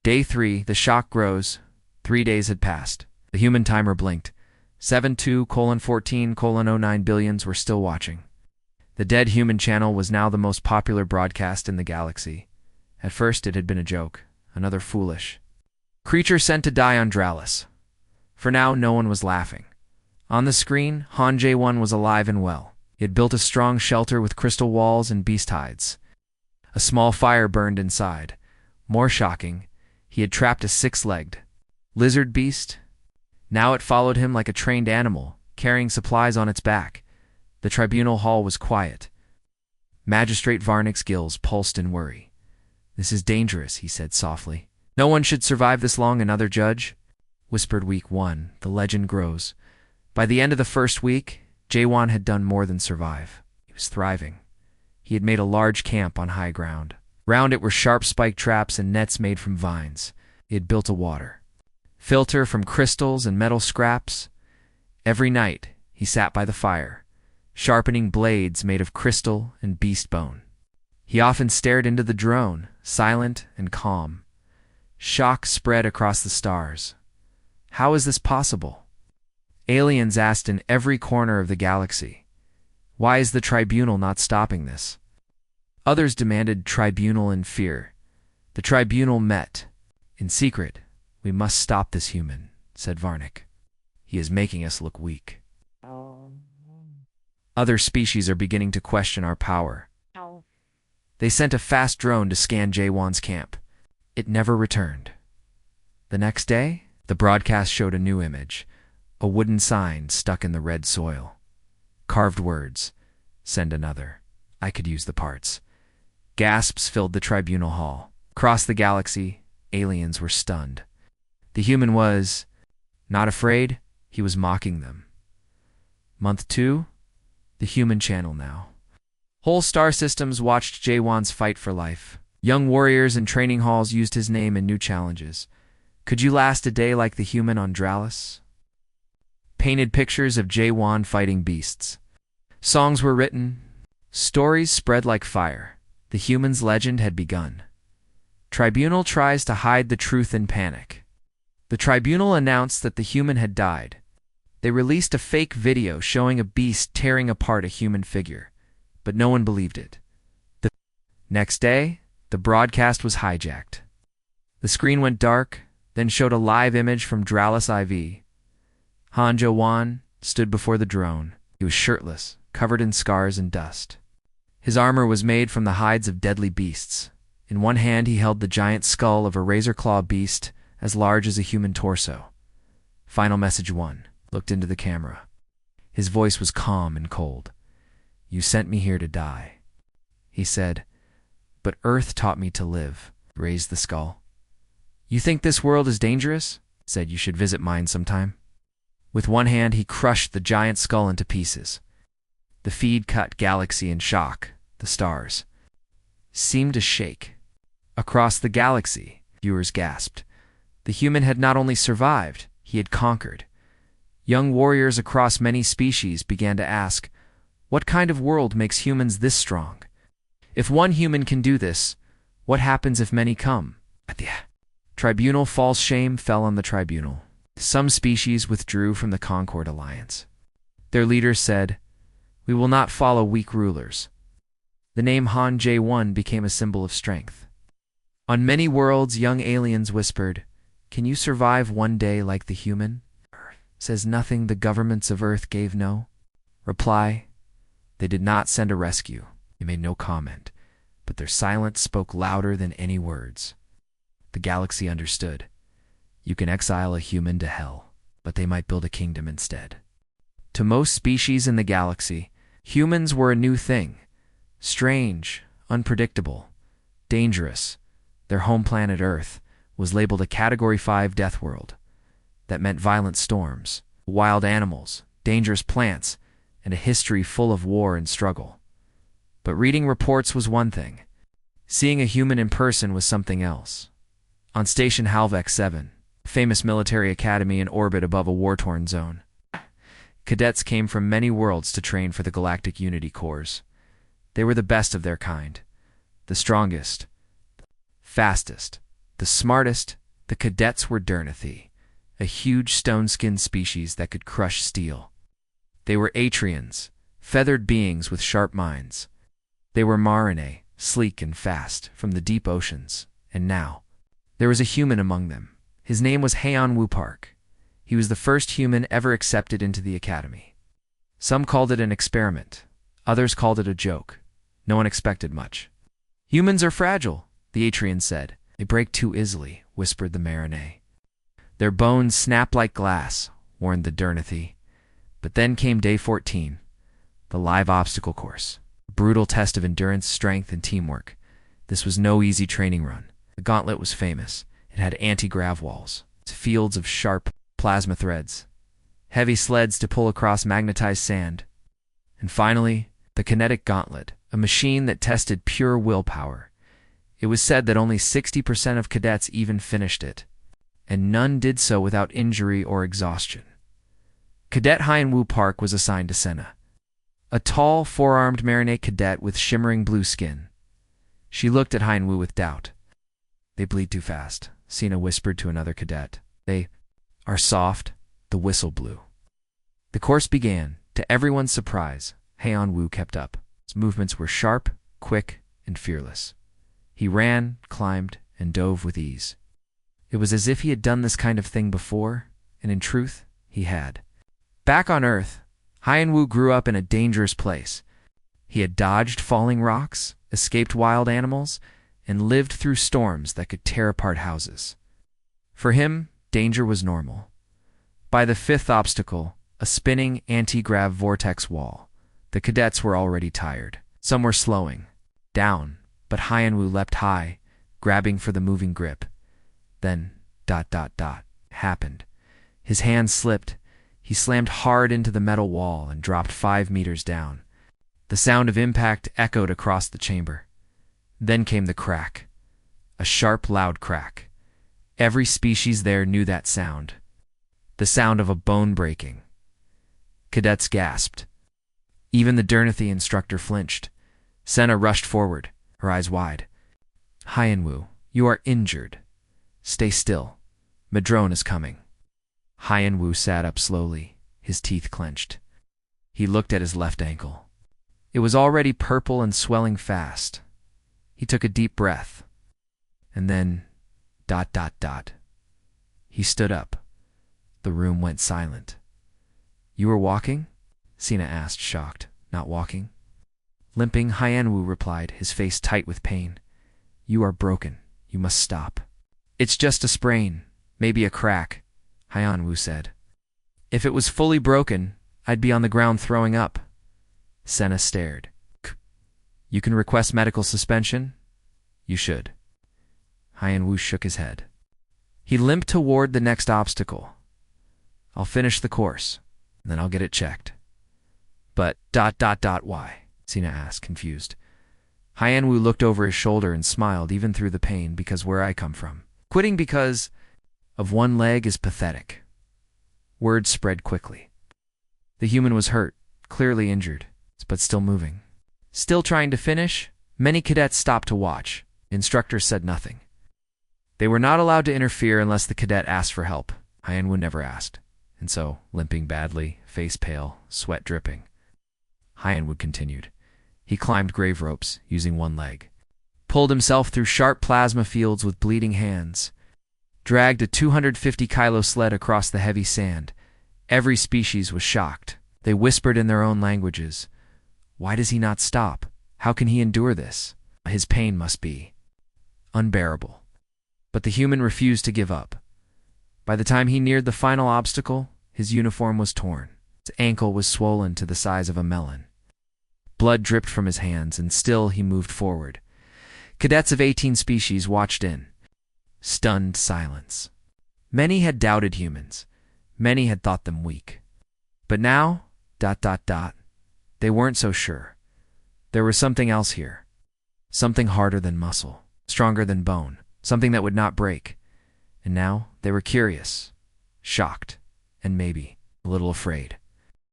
Day 3, the shock grows. 3 days had passed. The human timer blinked. 72:14:09 billions were still watching. The dead human channel was now the most popular broadcast in the galaxy. At first it had been a joke, another foolish creature sent to die on Dralis. For now, no one was laughing. On the screen, Han J1 was alive and well. He had built a strong shelter with crystal walls and beast hides. A small fire burned inside. More shocking, he had trapped a 6-legged lizard beast. Now it followed him like a trained animal, carrying supplies on its back. The tribunal hall was quiet. Magistrate Varnick's gills pulsed in worry. "This is dangerous," he said softly. "No one should survive this long, another judge," whispered Week 1. The legend grows. By the end of the first week, J1 had done more than survive. He was thriving. He had made a large camp on high ground. Round it were sharp spike traps and nets made from vines. He had built a water filter from crystals and metal scraps. Every night, he sat by the fire, sharpening blades made of crystal and beast bone. He often stared into the drone, silent and calm. Shock spread across the stars. How is this possible? Aliens asked in every corner of the galaxy. Why is the tribunal not stopping this? Others demanded tribunal in fear. The tribunal met. In secret, "We must stop this human," said Varnick. "He is making us look weak. Other species are beginning to question our power." They sent a fast drone to scan J1's camp. It never returned. The next day, the broadcast showed a new image. A wooden sign stuck in the red soil. Carved words. "Send another. I could use the parts." Gasps filled the tribunal hall. Across the galaxy, aliens were stunned. The human was not afraid. He was mocking them. Month 2, the human channel now. Whole star systems watched J1's fight for life. Young warriors in training halls used his name in new challenges. Could you last a day like the human on Dralis? Painted pictures of J1 fighting beasts. Songs were written. Stories spread like fire. The human's legend had begun. Tribunal tries to hide the truth in panic. The tribunal announced that the human had died. They released a fake video showing a beast tearing apart a human figure, but no one believed it. The next day, the broadcast was hijacked. The screen went dark, then showed a live image from Dralis IV. Han J1 stood before the drone. He was shirtless, covered in scars and dust. His armor was made from the hides of deadly beasts. In one hand he held the giant skull of a razor-claw beast as large as a human torso. Final Message 1 looked into the camera. His voice was calm and cold. "You sent me here to die," he said, "but Earth taught me to live." Raised the skull. "You think this world is dangerous?" Said, "You should visit mine sometime." With one hand he crushed the giant skull into pieces. The feed-cut galaxy in shock. The stars seemed to shake. Across the galaxy, viewers gasped. The human had not only survived, he had conquered. Young warriors across many species began to ask, what kind of world makes humans this strong? If one human can do this, what happens if many come? At the tribunal, false shame fell on the tribunal. Some species withdrew from the Concord Alliance. Their leaders said, "We will not follow weak rulers." The name Han J1 became a symbol of strength. On many worlds, young aliens whispered, "Can you survive one day like the human?" Says nothing the governments of Earth gave no reply. They did not send a rescue. They made no comment, but their silence spoke louder than any words. The galaxy understood. You can exile a human to hell, but they might build a kingdom instead. To most species in the galaxy, humans were a new thing. Strange, unpredictable, dangerous. Their home planet Earth was labeled a Category 5 death world. That meant violent storms, wild animals, dangerous plants, and a history full of war and struggle. But reading reports was one thing. Seeing a human in person was something else. On Station Halvex 7, a famous military academy in orbit above a war-torn zone, cadets came from many worlds to train for the Galactic Unity Corps. They were the best of their kind, the strongest, fastest, The smartest, the cadets were Dernithy, a huge stone-skinned species that could crush steel. They were Atrians, feathered beings with sharp minds. They were Marinae, sleek and fast, from the deep oceans. And now, there was a human among them. His name was Haeon-woo Park. He was the first human ever accepted into the academy. Some called it an experiment. Others called it a joke. No one expected much. "Humans are fragile," the Atrian said. "They break too easily," whispered the Marinae. "Their bones snap like glass," warned the Dernithy. But then came day 14, the live obstacle course. A brutal test of endurance, strength, and teamwork. This was no easy training run. The gauntlet was famous. It had anti-grav walls, fields of sharp plasma threads, heavy sleds to pull across magnetized sand, and finally, the kinetic gauntlet, a machine that tested pure willpower. It was said that only 60% of cadets even finished it, and none did so without injury or exhaustion. Cadet Haeon-woo Park was assigned to Senna, a tall, four-armed Marinae cadet with shimmering blue skin. She looked at Haeon-woo with doubt. "They bleed too fast," Sina whispered to another cadet. "They are soft," the whistle blew. The course began. To everyone's surprise, Haeon-woo kept up. His movements were sharp, quick, and fearless. He ran, climbed, and dove with ease. It was as if he had done this kind of thing before, and in truth, he had. Back on Earth, Haeon-woo grew up in a dangerous place. He had dodged falling rocks, escaped wild animals, and lived through storms that could tear apart houses. For him, danger was normal. By the fifth obstacle, a spinning anti-grav vortex wall, the cadets were already tired. Some were slowing down, but Haeon-woo leapt high, grabbing for the moving grip. Then, happened. His hand slipped. He slammed hard into the metal wall and dropped 5 meters down. The sound of impact echoed across the chamber. Then came the crack. A sharp, loud crack. Every species there knew that sound. The sound of a bone breaking. Cadets gasped. Even the Dernithy instructor flinched. Senna rushed forward, her eyes wide. "Haeon-woo, you are injured. Stay still. Madrone is coming." Haeon-woo sat up slowly, his teeth clenched. He looked at his left ankle. It was already purple and swelling fast. He took a deep breath. And then, He stood up. The room went silent. "You were walking?" Sina asked, shocked. "Not walking?" Limping, Haeon-woo replied, his face tight with pain. "You are broken. You must stop." "It's just a sprain, maybe a crack," Haeon-woo said. "If it was fully broken, I'd be on the ground throwing up." Senna stared. "You can request medical suspension?" "You should." Haeon-woo shook his head. He limped toward the next obstacle. "I'll finish the course, and then I'll get it checked." "But why?" Sina asked, confused. Haeon-woo looked over his shoulder and smiled even through the pain. "Because where I come from. Quitting because of one leg is pathetic." Word spread quickly. The human was hurt, clearly injured, but still moving. Still trying to finish, many cadets stopped to watch. Instructors said nothing. They were not allowed to interfere unless the cadet asked for help. Haeon-woo never asked, and so, limping badly, face pale, sweat dripping, Haeon-woo continued. He climbed grave ropes, using one leg, pulled himself through sharp plasma fields with bleeding hands, dragged a 250-kilo sled across the heavy sand. Every species was shocked. They whispered in their own languages. Why does he not stop? How can he endure this? His pain must be unbearable. But the human refused to give up. By the time he neared the final obstacle, his uniform was torn. His ankle was swollen to the size of a melon. Blood dripped from his hands, and still he moved forward. Cadets of 18 species watched in stunned silence. Many had doubted humans. Many had thought them weak. But now, they weren't so sure. There was something else here. Something harder than muscle, stronger than bone, something that would not break. And now they were curious, shocked, and maybe a little afraid.